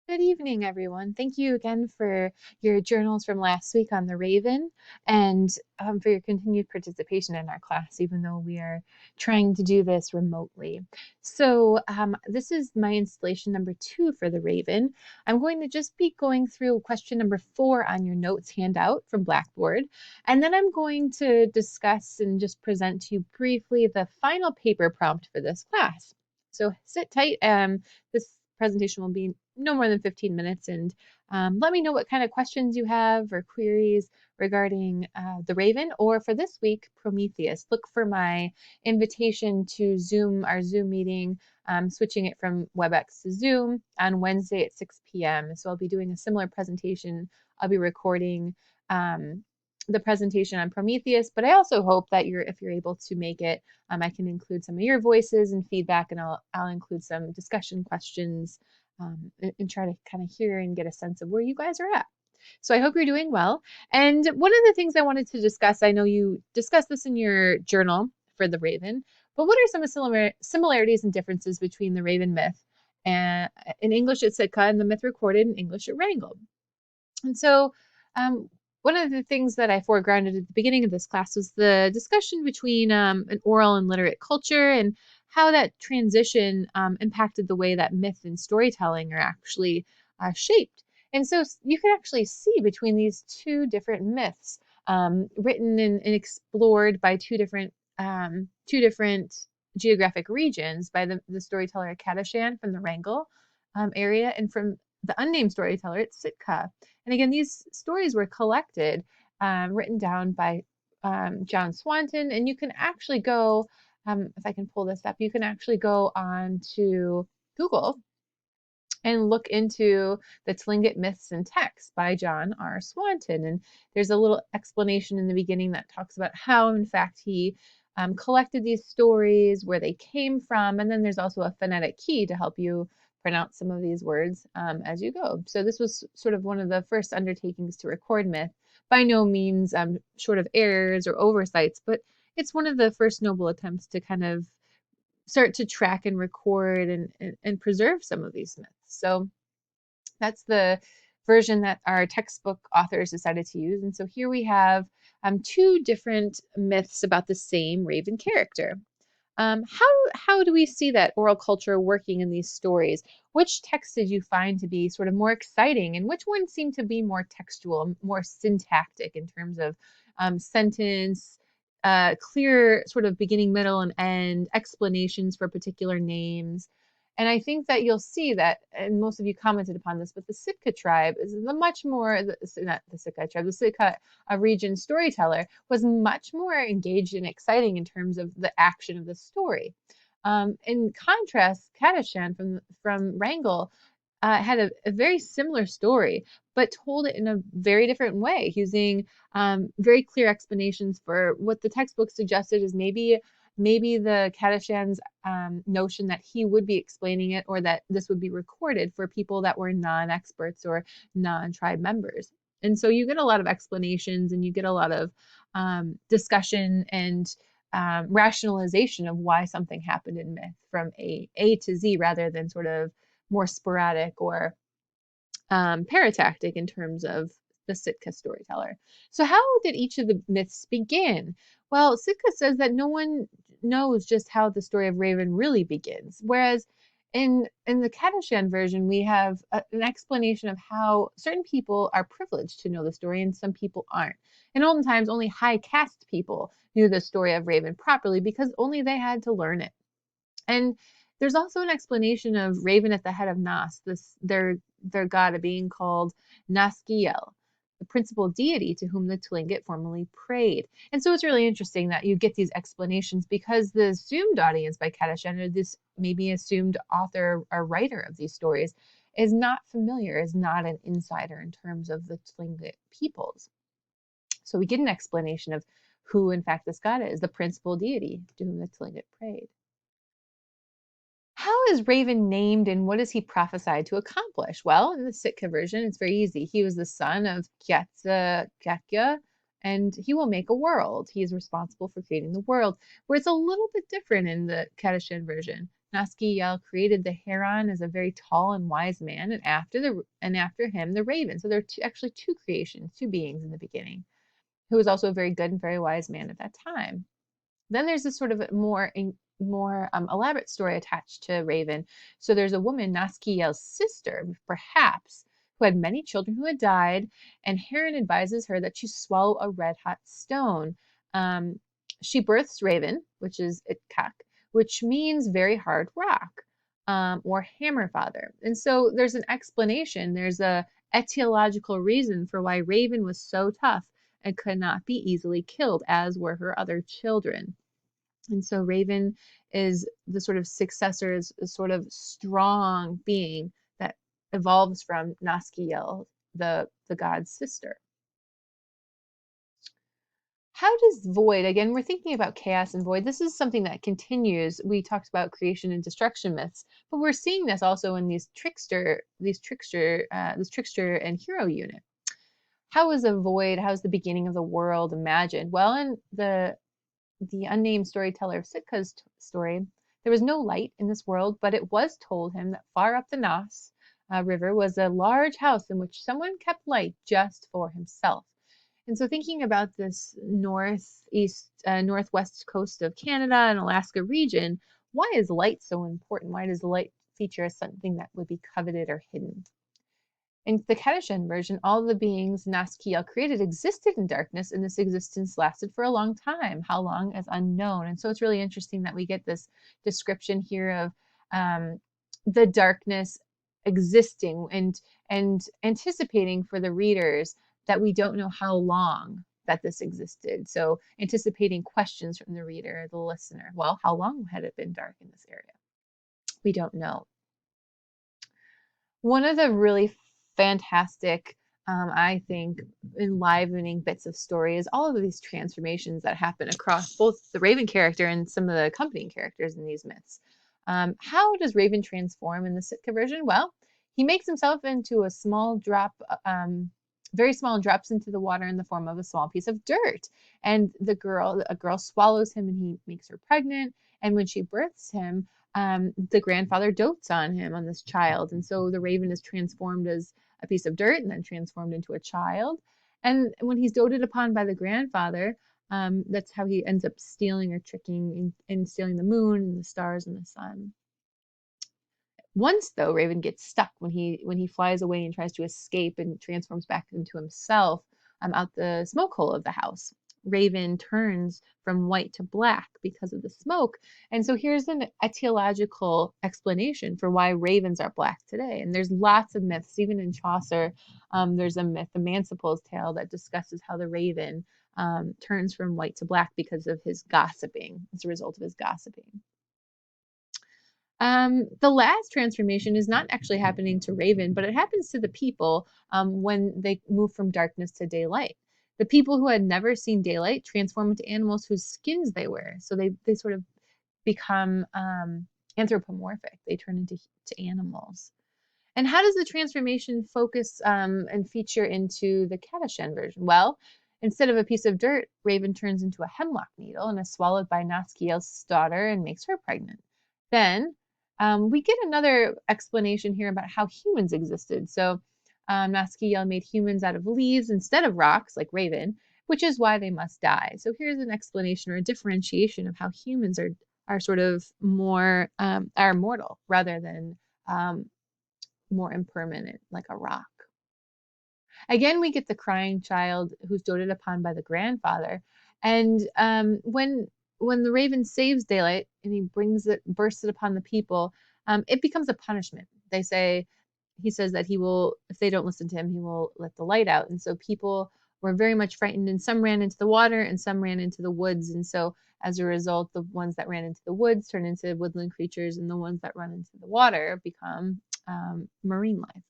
Good evening, everyone. Thank you again for your journals from last week on the Raven and for your continued participation in our class, even though we are trying to do this remotely. This is my installation number 2 for the Raven. I'm going to just be going through question number 4 on your notes handout from Blackboard, and then I'm going to discuss and just present to you briefly the final paper prompt for this class. So sit tight. This presentation will be no more than 15 minutes, and let me know what kind of questions you have or queries regarding the Raven, or for this week, Prometheus. Look for my invitation to Zoom, our Zoom meeting, switching it from WebEx to Zoom on Wednesday at 6 p.m. So I'll be doing a similar presentation. I'll be recording the presentation on Prometheus, but I also hope that if you're able to make it, I can include some of your voices and feedback, and I'll include some discussion questions, and try to kind of hear and get a sense of where you guys are at. So I hope you're doing well. And one of the things I wanted to discuss, I know you discussed this in your journal for the Raven, but what are some similarities and differences between the Raven myth and in English at Sitka and the myth recorded in English at Wrangell? And so, one of the things that I foregrounded at the beginning of this class was the discussion between an oral and literate culture and how that transition impacted the way that myth and storytelling are actually shaped. And so you can actually see between these two different myths, written and explored by two different geographic regions, by the storyteller Kadashan from the Wrangell area, and from the unnamed storyteller at Sitka. And again, these stories were collected, written down by John Swanton. And you can actually go, if I can pull this up, you can actually go on to Google and look into the Tlingit Myths and Texts by John R. Swanton. And there's a little explanation in the beginning that talks about how, in fact, he collected these stories, where they came from, and then there's also a phonetic key to help you pronounce some of these words as you go. So this was sort of one of the first undertakings to record myth. By no means short of errors or oversights, but it's one of the first noble attempts to kind of start to track and record and preserve some of these myths. So that's the version that our textbook authors decided to use. And so here we have two different myths about the same Raven character. How do we see that oral culture working in these stories? Which text did you find to be sort of more exciting, and which ones seem to be more textual, more syntactic in terms of sentence, clear sort of beginning, middle, and end, explanations for particular names? And I think that you'll see that, and most of you commented upon this, but the Sitka tribe is the much more, not the Sitka tribe, the Sitka region storyteller was much more engaged and exciting in terms of the action of the story. In contrast, Kadashan from Wrangell had a very similar story, but told it in a very different way, using very clear explanations for what the textbook suggested is maybe the Kadashan's notion that he would be explaining it, or that this would be recorded for people that were non-experts or non-tribe members. And so you get a lot of explanations, and you get a lot of discussion and rationalization of why something happened in myth from A to Z, rather than sort of more sporadic or paratactic in terms of the Sitka storyteller. So how did each of the myths begin? Well, Sitka says that no one knows just how the story of Raven really begins, whereas in the Kadashan version, we have an explanation of how certain people are privileged to know the story and some people aren't. In olden times, only high caste people knew the story of Raven properly because only they had to learn it. And there's also an explanation of Raven at the head of Nas, their god, being called Naskiel, the principal deity to whom the Tlingit formerly prayed. And so it's really interesting that you get these explanations, because the assumed audience by Kadashan, or this maybe assumed author or writer of these stories, is not familiar, is not an insider in terms of the Tlingit peoples. So we get an explanation of who, in fact, this god is, the principal deity to whom the Tlingit prayed. How is Raven named, and what is he prophesied to accomplish? Well, in the Sitka version, it's very easy. He was the son of Kiatzakakya, and he will make a world. He is responsible for creating the world, where it's a little bit different in the Kadashan version. Nazkiel created the heron as a very tall and wise man, and after him the raven. So there are actually two creations, two beings in the beginning, who was also a very good and very wise man at that time. Then there's this sort of more elaborate story attached to Raven. So there's a woman, Nazkiel's sister, perhaps, who had many children who had died, and Heron advises her that she swallow a red hot stone. Um, she births Raven, which is Itkak, which means very hard rock, or hammer father. And so there's an explanation. There's a etiological reason for why Raven was so tough and could not be easily killed, as were her other children. And so Raven is the sort of successor, is a sort of strong being that evolves from Nazkiel, the god's sister. How does void, again, we're thinking about chaos and void. This is something that continues. We talked about creation and destruction myths, but we're seeing this also in this trickster and hero unit. How is a void, how is the beginning of the world imagined? Well, in the unnamed storyteller of Sitka's story, there was no light in this world, but it was told him that far up the Nass River was a large house in which someone kept light just for himself. And so thinking about this northwest coast of Canada and Alaska region, why is light so important? Why does light feature as something that would be coveted or hidden? In the Kadashan version, all the beings Nazkiel created existed in darkness, and this existence lasted for a long time. How long is unknown. And so it's really interesting that we get this description here of the darkness existing and anticipating for the readers that we don't know how long that this existed. So anticipating questions from the reader, the listener. Well, how long had it been dark in this area? We don't know. One of the really fantastic, I think, enlivening bits of story is all of these transformations that happen across both the Raven character and some of the accompanying characters in these myths. How does Raven transform in the Sitka version? Well, he makes himself into a small drop, very small, and drops into the water in the form of a small piece of dirt. And a girl swallows him, and he makes her pregnant. And when she births him, the grandfather dotes on him, on this child. And so the raven is transformed as a piece of dirt and then transformed into a child. And when he's doted upon by the grandfather, that's how he ends up stealing or tricking and stealing the moon and the stars and the sun. Once, though, Raven gets stuck when he flies away and tries to escape and transforms back into himself out the smoke hole of the house. Raven turns from white to black because of the smoke. And so here's an etiological explanation for why ravens are black today. And there's lots of myths, even in Chaucer. There's a myth, the Mansiple's Tale, that discusses how the raven turns from white to black because of his gossiping, as a result of his gossiping. The last transformation is not actually happening to Raven, but it happens to the people when they move from darkness to daylight. The people who had never seen daylight transform into animals whose skins they wear. So they sort of become anthropomorphic. They turn into animals. And how does the transformation focus and feature into the Kadashan version? Well, instead of a piece of dirt, Raven turns into a hemlock needle and is swallowed by Nazkiel's daughter and makes her pregnant. Then we get another explanation here about how humans existed. So Nazkiel made humans out of leaves instead of rocks, like Raven, which is why they must die. So here's an explanation or a differentiation of how humans are sort of more are mortal rather than more impermanent, like a rock. Again, we get the crying child who's doted upon by the grandfather. And when the raven saves daylight and he bursts it upon the people, it becomes a punishment. He says that he will, if they don't listen to him, he will let the light out. And so people were very much frightened, and some ran into the water and some ran into the woods. And so as a result, the ones that ran into the woods turn into woodland creatures, and the ones that run into the water become marine life.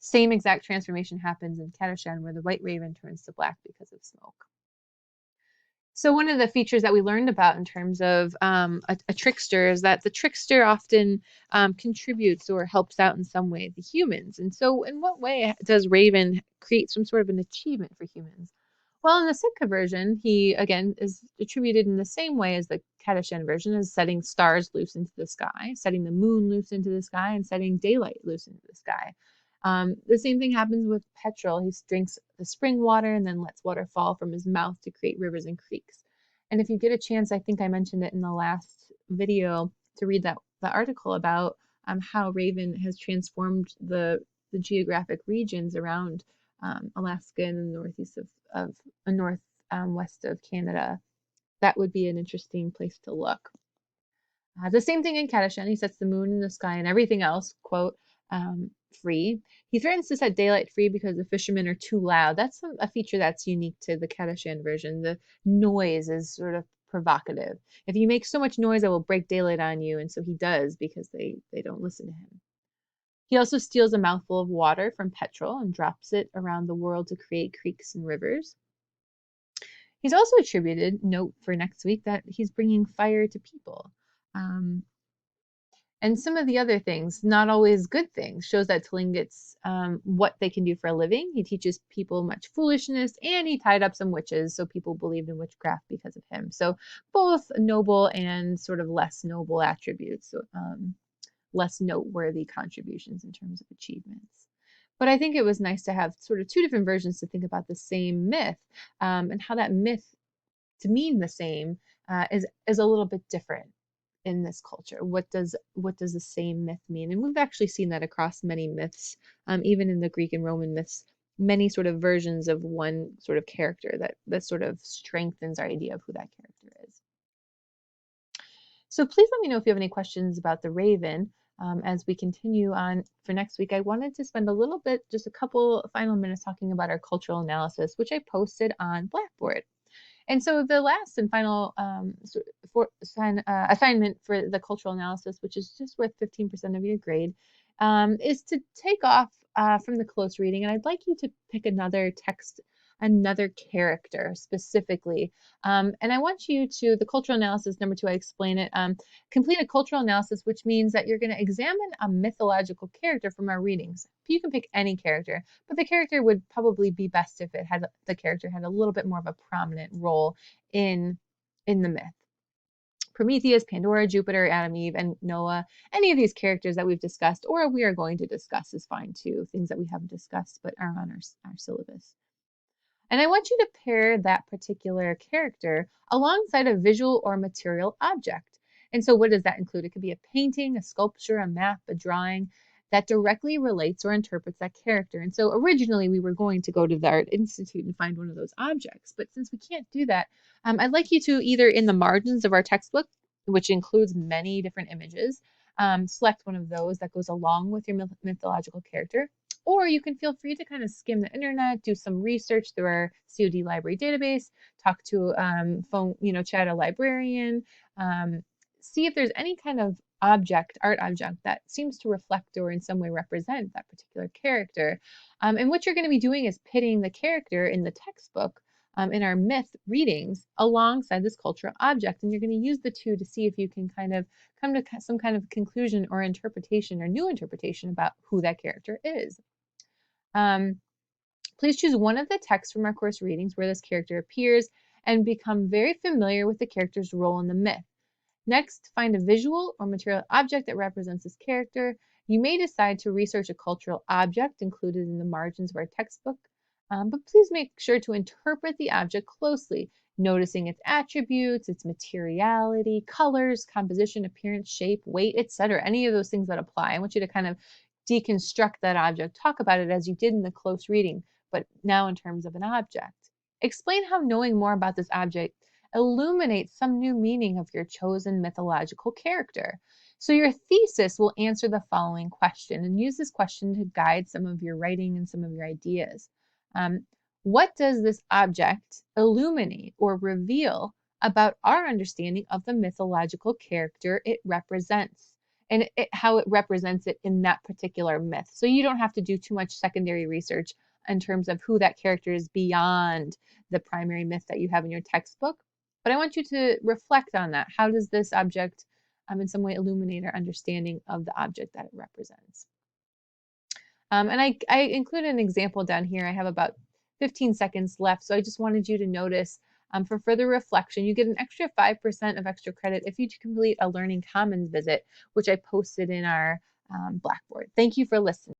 Same exact transformation happens in Kadashan, where the white raven turns to black because of smoke. So one of the features that we learned about in terms of a trickster is that the trickster often contributes or helps out in some way the humans. And so in what way does Raven create some sort of an achievement for humans? Well, in the Sitka version, he again is attributed in the same way as the Kadashan version, as setting stars loose into the sky, setting the moon loose into the sky, and setting daylight loose into the sky. The same thing happens with Petrel. He drinks the spring water and then lets water fall from his mouth to create rivers and creeks. And if you get a chance, I think I mentioned it in the last video, to read that the article about how Raven has transformed the geographic regions around Alaska and the northeast of north west of Canada. That would be an interesting place to look. The same thing in Kadashan. He sets the moon in the sky and everything else, quote, free. He threatens to set daylight free because the fishermen are too loud. That's a feature that's unique to the Kadashan version. The noise is sort of provocative. If you make so much noise, I will break daylight on you. And so he does, because they don't listen to him. He also steals a mouthful of water from Petrel and drops it around the world to create creeks and rivers. He's also attributed, note for next week, that he's bringing fire to people. And some of the other things, not always good things, shows that Tlingit's what they can do for a living. He teaches people much foolishness, and he tied up some witches, so people believed in witchcraft because of him. So both noble and sort of less noble attributes, less noteworthy contributions in terms of achievements. But I think it was nice to have sort of two different versions to think about the same myth, and how that myth, to mean the same, is a little bit different in this culture. What does the same myth mean? And we've actually seen that across many myths, even in the Greek and Roman myths, many sort of versions of one sort of character that sort of strengthens our idea of who that character is. So please let me know if you have any questions about the Raven. As we continue on for next week, I wanted to spend a little bit, just a couple final minutes, talking about our cultural analysis, which I posted on Blackboard. And so the last and final assignment for the cultural analysis, which is just worth 15% of your grade, is to take off from the close reading. And I'd like you to pick another text, another character specifically. And I want you to, the cultural analysis, number 2, I explain it, complete a cultural analysis, which means that you're going to examine a mythological character from our readings. You can pick any character, but the character would probably be best if the character had a little bit more of a prominent role in the myth. Prometheus, Pandora, Jupiter, Adam, Eve, and Noah. Any of these characters that we've discussed or we are going to discuss is fine too. Things that we haven't discussed but are on our syllabus. And I want you to pair that particular character alongside a visual or material object. And so what does that include? It could be a painting, a sculpture, a map, a drawing that directly relates or interprets that character. And so originally we were going to go to the Art Institute and find one of those objects. But since we can't do that, I'd like you to, either in the margins of our textbook, which includes many different images, select one of those that goes along with your mythological character. Or you can feel free to kind of skim the internet, do some research through our COD library database, talk to chat a librarian, see if there's any kind of art object that seems to reflect or in some way represent that particular character. And what you're going to be doing is pitting the character in the textbook, in our myth readings, alongside this cultural object. And you're going to use the two to see if you can kind of come to some kind of conclusion or interpretation or new interpretation about who that character is. Please choose one of the texts from our course readings where this character appears and become very familiar with the character's role in the myth. Next, find a visual or material object that represents this character. You may decide to research a cultural object included in the margins of our textbook, but please make sure to interpret the object closely, noticing its attributes, its materiality, colors, composition, appearance, shape, weight, etc. Any of those things that apply. I want you to kind of deconstruct that object, talk about it as you did in the close reading, but now in terms of an object. Explain how knowing more about this object illuminates some new meaning of your chosen mythological character. So your thesis will answer the following question, and use this question to guide some of your writing and some of your ideas. What does this object illuminate or reveal about our understanding of the mythological character it represents, and how it represents it in that particular myth? So you don't have to do too much secondary research in terms of who that character is beyond the primary myth that you have in your textbook. But I want you to reflect on that. How does this object in some way illuminate our understanding of the object that it represents? And I included an example down here. I have about 15 seconds left. So I just wanted you to notice for further reflection, you get an extra 5% of extra credit if you complete a Learning Commons visit, which I posted in our Blackboard. Thank you for listening.